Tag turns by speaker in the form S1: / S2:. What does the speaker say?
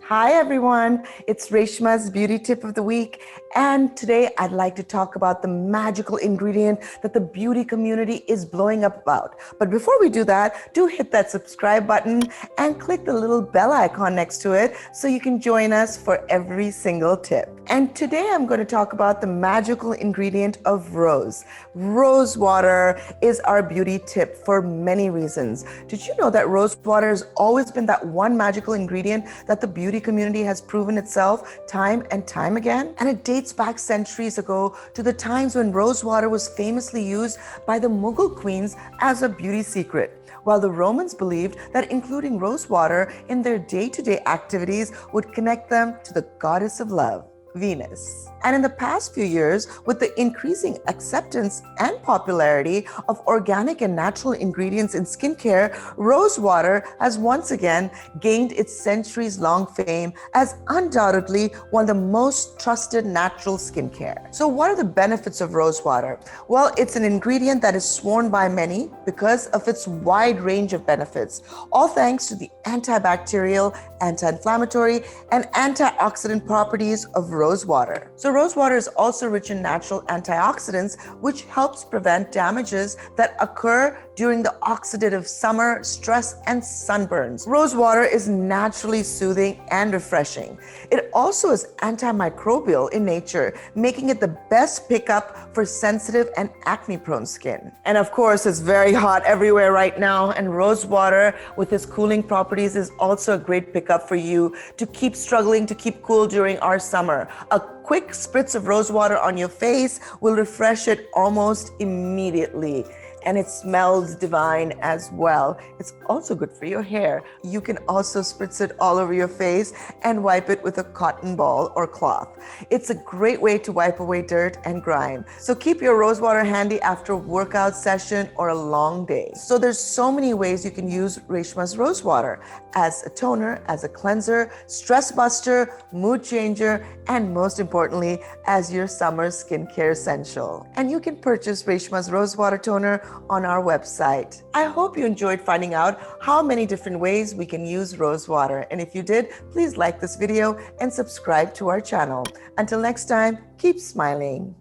S1: Hi everyone, it's Reshma's beauty tip of the week, and today I'd like to talk about the magical ingredient that the beauty community is blowing up about. But before we do that, do hit that subscribe button and click the little bell icon next to it so you can join us for every single tip. And today I'm going to talk about the magical ingredient of rose. Rose water is our beauty tip for many reasons. Did you know that rose water has always been that one magical ingredient that the beauty community has proven itself time and time again? And it dates back centuries ago to the times when rose water was famously used by the Mughal queens as a beauty secret, while the Romans believed that including rose water in their day-to-day activities would connect them to the goddess of love, Venus. And in the past few years, with the increasing acceptance and popularity of organic and natural ingredients in skincare, rose water has once again gained its centuries-long fame as undoubtedly one of the most trusted natural skincare. So what are the benefits of rose water? Well, it's an ingredient that is sworn by many because of its wide range of benefits, all thanks to the antibacterial, anti-inflammatory, and antioxidant properties of rose water. So rose water is also rich in natural antioxidants, which helps prevent damages that occur during the oxidative summer, stress, and sunburns. Rose water is naturally soothing and refreshing. It also is antimicrobial in nature, making it the best pickup for sensitive and acne-prone skin. And of course, it's very hot everywhere right now, and rose water with its cooling properties is also a great pickup for you to keep struggling to keep cool during our summer. A quick spritz of rose water on your face will refresh it almost immediately. And it smells divine as well. It's also good for your hair. You can also spritz it all over your face and wipe it with a cotton ball or cloth. It's a great way to wipe away dirt and grime. So keep your rose water handy after a workout session or a long day. So there's so many ways you can use Reshma's rose water as a toner, as a cleanser, stress buster, mood changer, and most importantly, as your summer skincare essential. And you can purchase Reshma's rose water toner on our website. I hope you enjoyed finding out how many different ways we can use rose water. And if you did, please like this video and subscribe to our channel. Until next time, keep smiling.